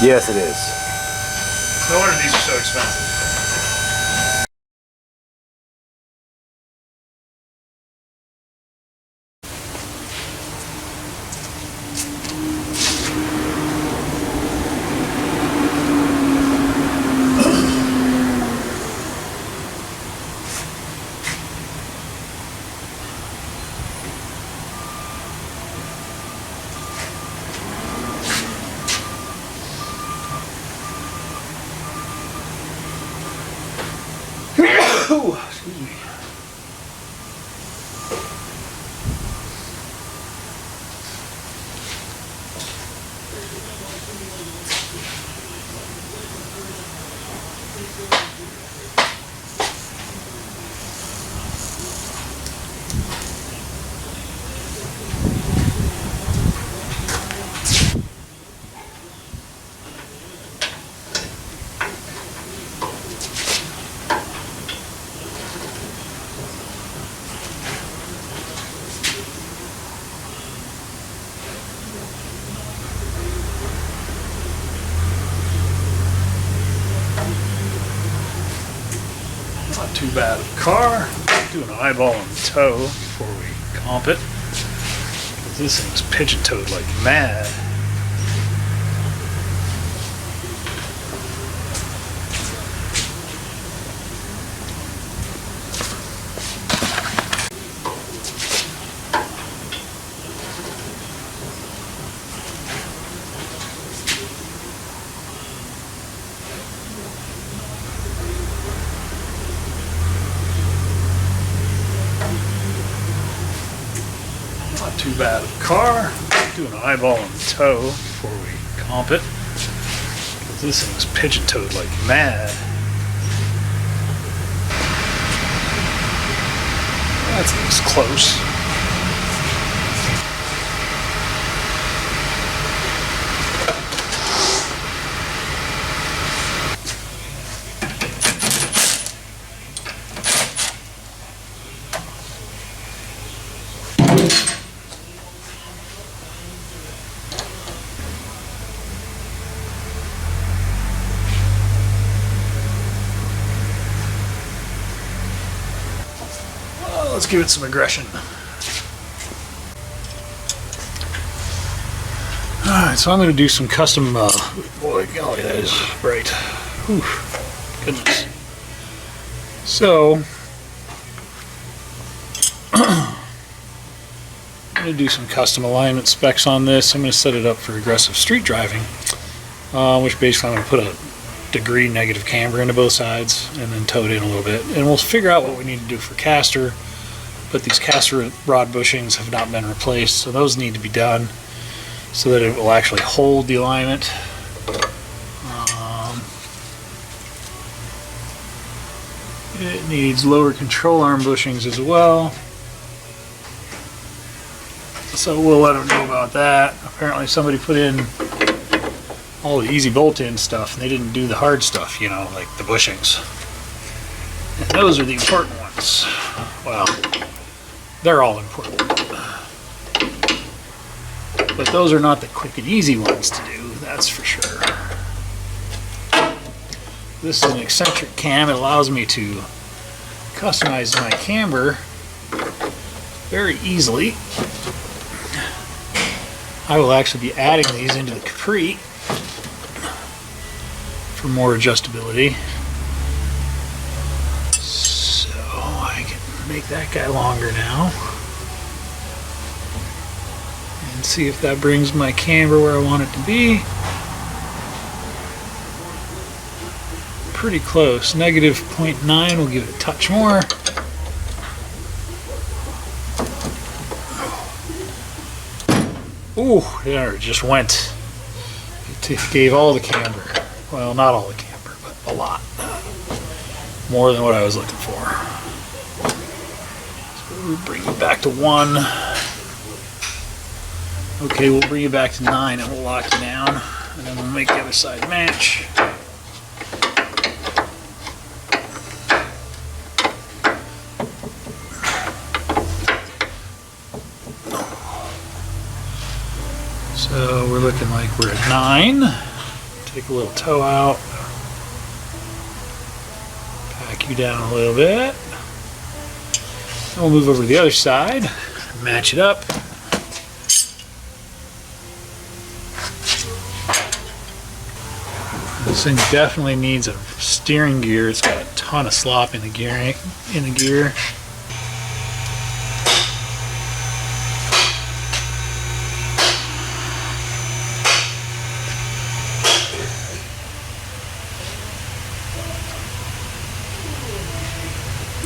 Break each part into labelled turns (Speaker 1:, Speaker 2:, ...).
Speaker 1: Yes, it is.
Speaker 2: No wonder these are so expensive.
Speaker 3: Ooh, excuse me. Not too bad of a car. Do an eyeball and toe before we comp it. 'Cause this thing's pigeon-toed like mad. Not too bad of a car. Do an eyeball and toe before we comp it. 'Cause this thing's pigeon-toed like mad. That thing's close. Let's give it some aggression. Alright, so I'm going to do some custom, boy, golly, that is bright. Whew, goodness. So, I'm going to do some custom alignment specs on this. I'm going to set it up for aggressive street driving, which basically I'm going to put a degree negative camber into both sides and then tow it in a little bit. And we'll figure out what we need to do for caster. But these caster rod bushings have not been replaced, so those need to be done so that it will actually hold the alignment. It needs lower control arm bushings as well, so we'll let them know about that. Apparently somebody put in all the easy bolt-in stuff and they didn't do the hard stuff, you know, like the bushings. And those are the important ones. Well, they're all important. But those are not the quick and easy ones to do, that's for sure. This is an eccentric cam. It allows me to customize my camber very easily. I will actually be adding these into the Capri for more adjustability. Make that guy longer now and see if that brings my camber where I want it to be. Pretty close. Negative 0.9 will give it a touch more. Ooh, there it just went. It gave all the camber. Well, not all the camber, but a lot. More than what I was looking for. We'll bring it back to 1. Okay, we'll bring it back to 9 and we'll lock you down. And then we'll make the other side match. So we're looking like we're at 9. Take a little toe out. Pack you down a little bit. And we'll move over to the other side, match it up. This thing definitely needs a steering gear. It's got a ton of slop in the gear.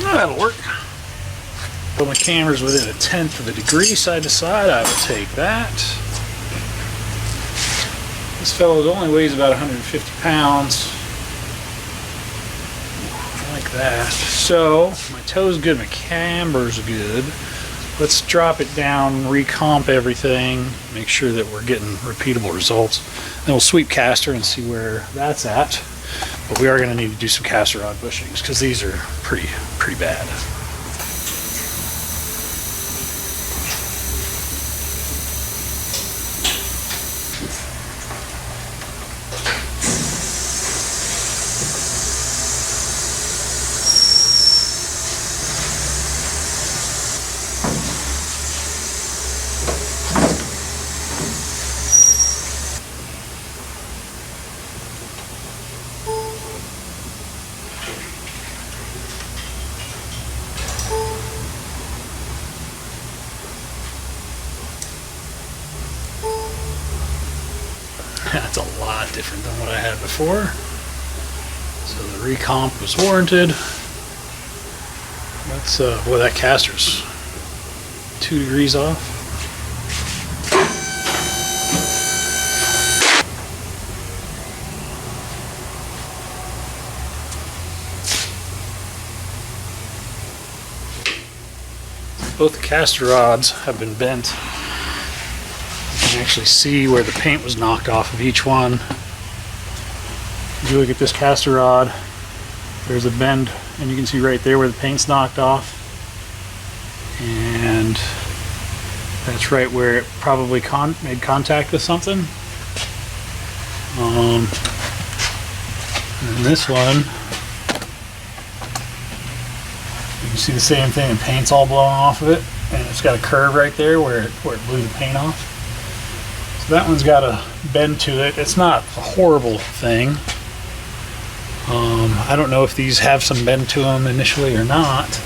Speaker 3: That'll work. So my camber's within 1/10 of a degree side to side. I will take that. This fellow only weighs about 150 pounds. Like that. So my toe's good, my camber's good. Let's drop it down, recomp everything, make sure that we're getting repeatable results. Then we'll sweep caster and see where that's at. But we are going to need to do some caster rod bushings because these are pretty bad. That's a lot different than what I had before. So the recomp was warranted. That's, boy, that caster's 2 degrees off. Both the caster rods have been bent. You can actually see where the paint was knocked off of each one. If you look at this caster rod, there's a bend, and you can see right there where the paint's knocked off. And that's right where it probably made contact with something. And this one, you can see the same thing, and paint's all blown off of it, and it's got a curve right there where it blew the paint off. So that one's got a bend to it. It's not a horrible thing. I don't know if these have some bend to them initially or not,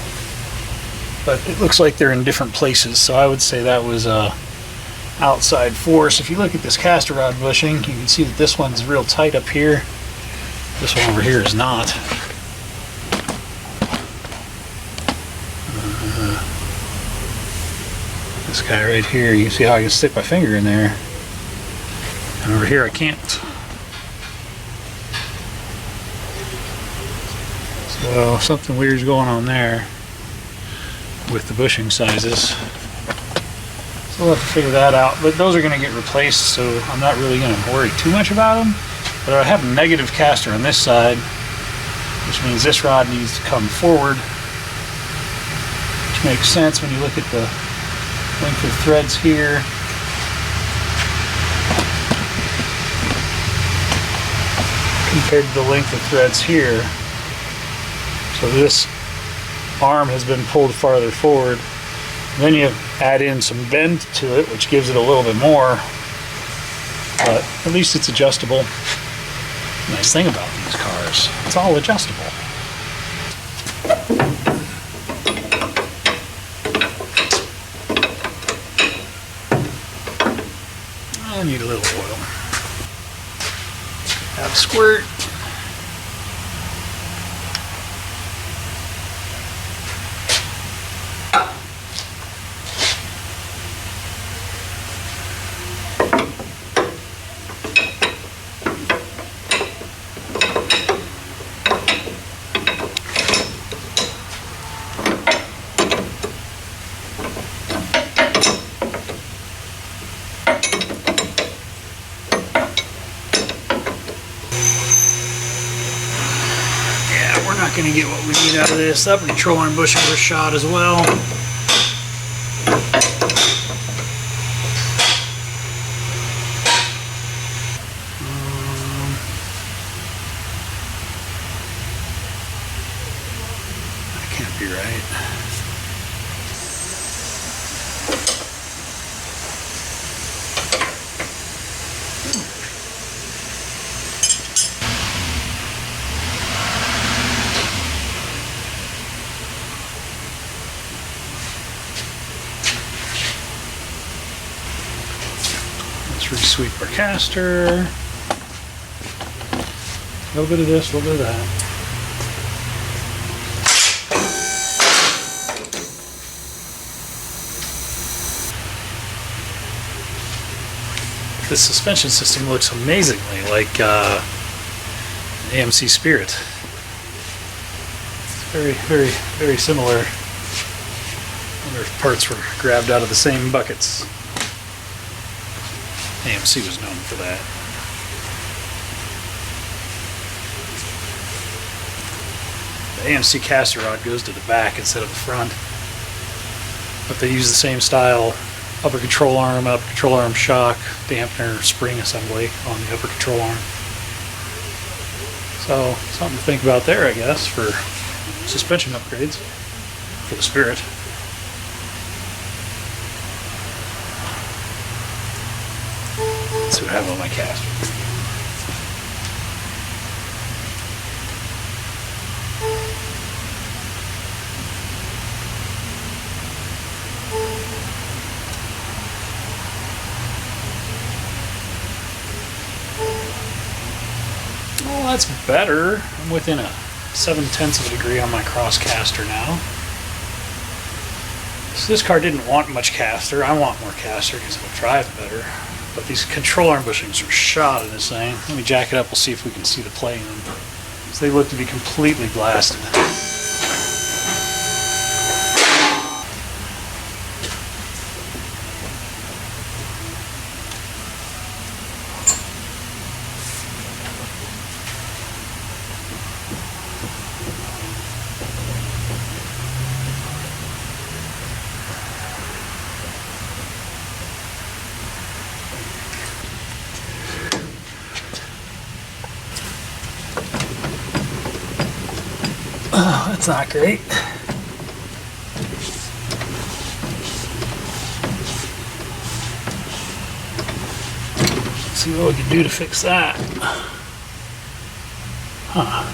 Speaker 3: but it looks like they're in different places, so I would say that was a outside force. If you look at this caster rod bushing, you can see that this one's real tight up here. This one over here is not. This guy right here, you can see how I can stick my finger in there. And over here I can't. So something weird's going on there with the bushing sizes. So we'll have to figure that out. But those are going to get replaced, so I'm not really going to worry too much about them. But I have a negative caster on this side, which means this rod needs to come forward, which makes sense when you look at the length of threads here. Compared to the length of threads here. So this arm has been pulled farther forward. Then you add in some bend to it, which gives it a little bit more, but at least it's adjustable. Nice thing about these cars, it's all adjustable. I need a little oil. Have a squirt. Going to get what we need out of this. That control arm bushing was shot as well. be right. Let's re-sweep our caster. A little bit of this, a little bit of that. This suspension system looks amazingly like an AMC Spirit. It's very, very, very similar. Other parts were grabbed out of the same buckets. AMC was known for that. The AMC caster rod goes to the back instead of the front, but they use the same style upper control arm shock, dampener, spring assembly on the upper control arm. So something to think about there, I guess, for suspension upgrades for the Spirit. Let's see what I have on my caster. Well, that's better. I'm within a 7/10 of a degree on my cross caster now. So this car didn't want much caster. I want more caster because it'll drive better. But these control arm bushings are shot in this thing. Let me jack it up. We'll see if we can see the play in them. So they look to be completely blasted. Oh, that's not great. Let's see what we can do to fix that. Huh.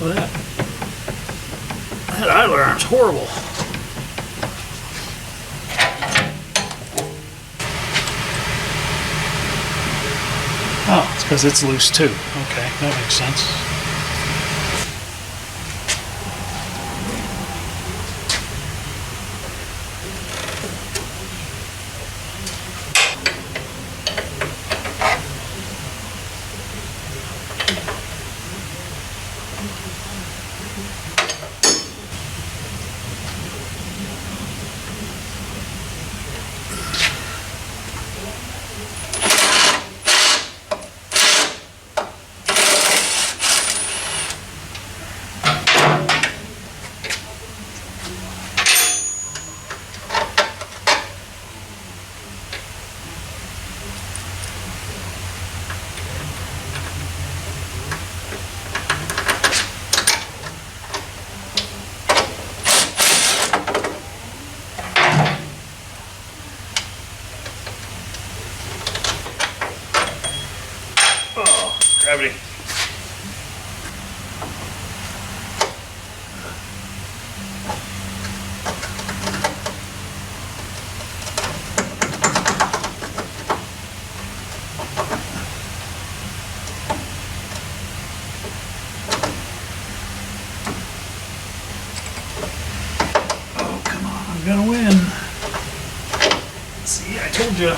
Speaker 3: Look at that. That idler arm's horrible. Oh, it's because it's loose too. Okay, that makes sense. Gravity. Oh, come on, I'm gonna win. told you.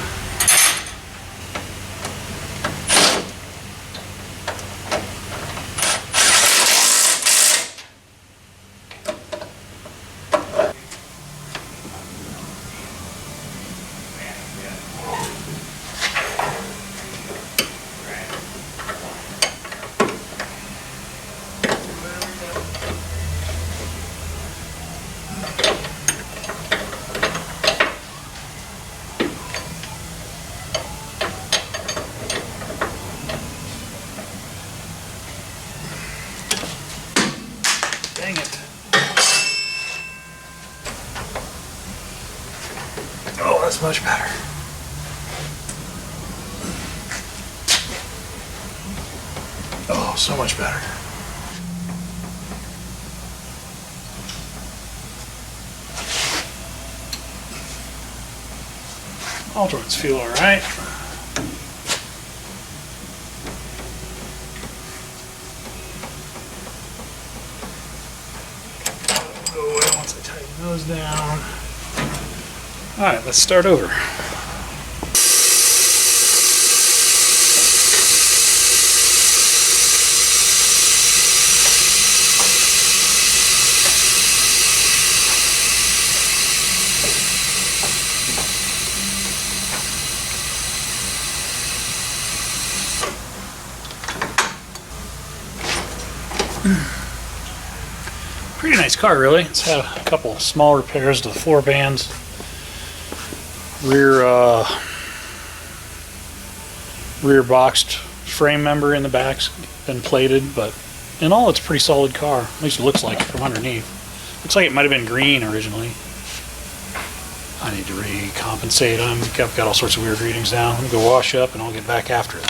Speaker 3: Dang it. Oh, that's much better. Oh, so much better. All joints feel all right. Once I tighten those down. All right, let's start over. Pretty nice car, really. It's had a couple small repairs to the floor bands. Rear boxed frame member in the back's been plated, but in all, it's a pretty solid car. At least it looks like it from underneath. Looks like it might have been green originally. I need to recompensate. I've got all sorts of weird readings now. I'm gonna go wash up and I'll get back after it.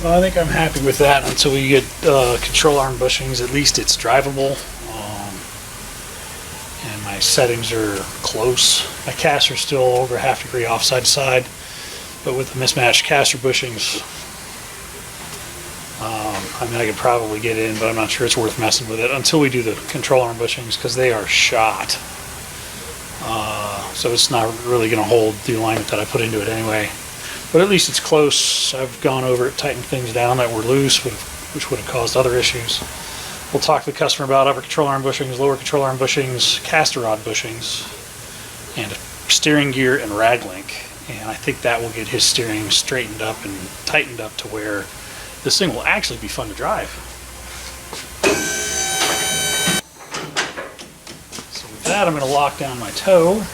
Speaker 3: Well, I think I'm happy with that until we get control arm bushings. At least it's drivable, and my settings are close. My caster's still over a half degree off side to side, but with the mismatched caster bushings, I mean, I could probably get in, but I'm not sure it's worth messing with it until we do the control arm bushings, because they are shot. So it's not really going to hold the alignment that I put into it anyway. But at least it's close. I've gone over it, tightened things down that were loose, which would have caused other issues. We'll talk to the customer about upper control arm bushings, lower control arm bushings, caster rod bushings, and steering gear and rag link. And I think that will get his steering straightened up and tightened up to where this thing will actually be fun to drive. So with that, I'm going to lock down my toe,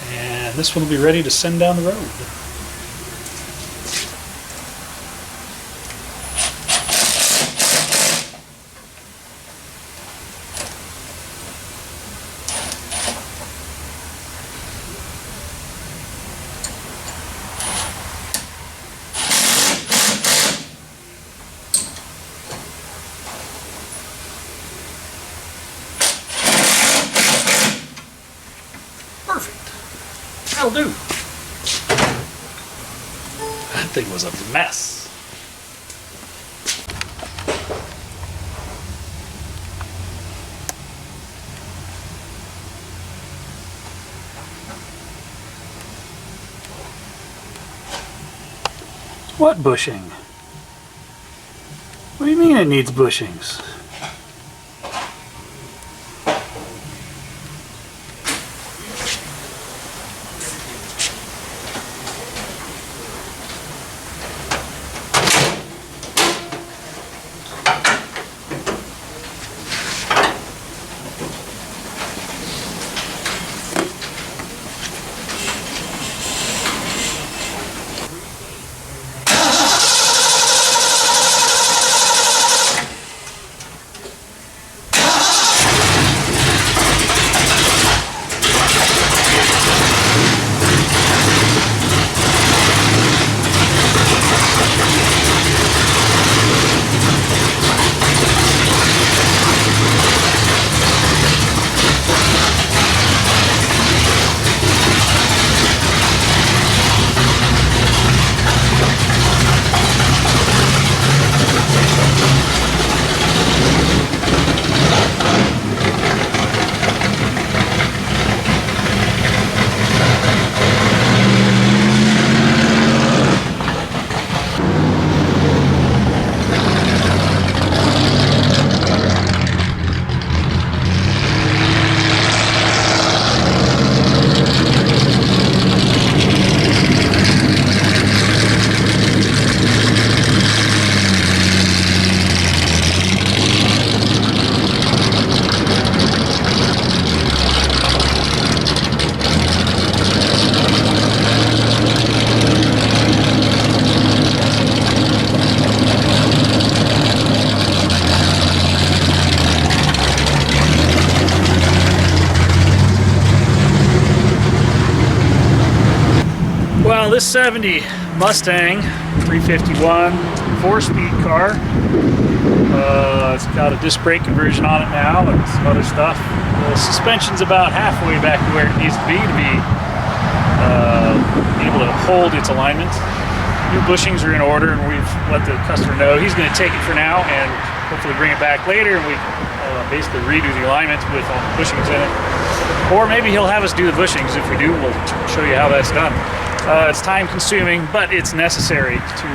Speaker 3: and this one will be ready to send down the road. That'll do. That thing was a mess. What bushing? What do you mean it needs bushings? 70 Mustang 351 4-speed car. It's got a disc brake conversion on it now and some other stuff. The suspension's about halfway back to where it needs to be able to hold its alignment. New bushings are in order, and we've let the customer know he's going to take it for now and hopefully bring it back later, and we basically redo the alignment with all the bushings in it. Or maybe he'll have us do the bushings. If we do, we'll show you how that's done. It's time consuming, but it's necessary to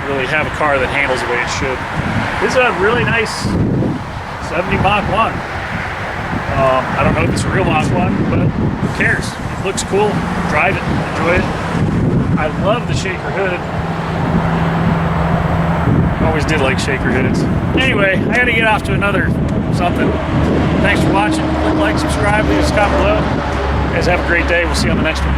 Speaker 3: really have a car that handles the way it should. This is a really nice 70 Mach 1. I don't know if it's a real Mach 1, but who cares? It looks cool. Drive it. Enjoy it. I love the shaker hood. Always did like shaker hoods. Anyway, I gotta get off to another something. Thanks for watching. Click like, subscribe, leave us a comment below. You guys have a great day. We'll see you on the next one.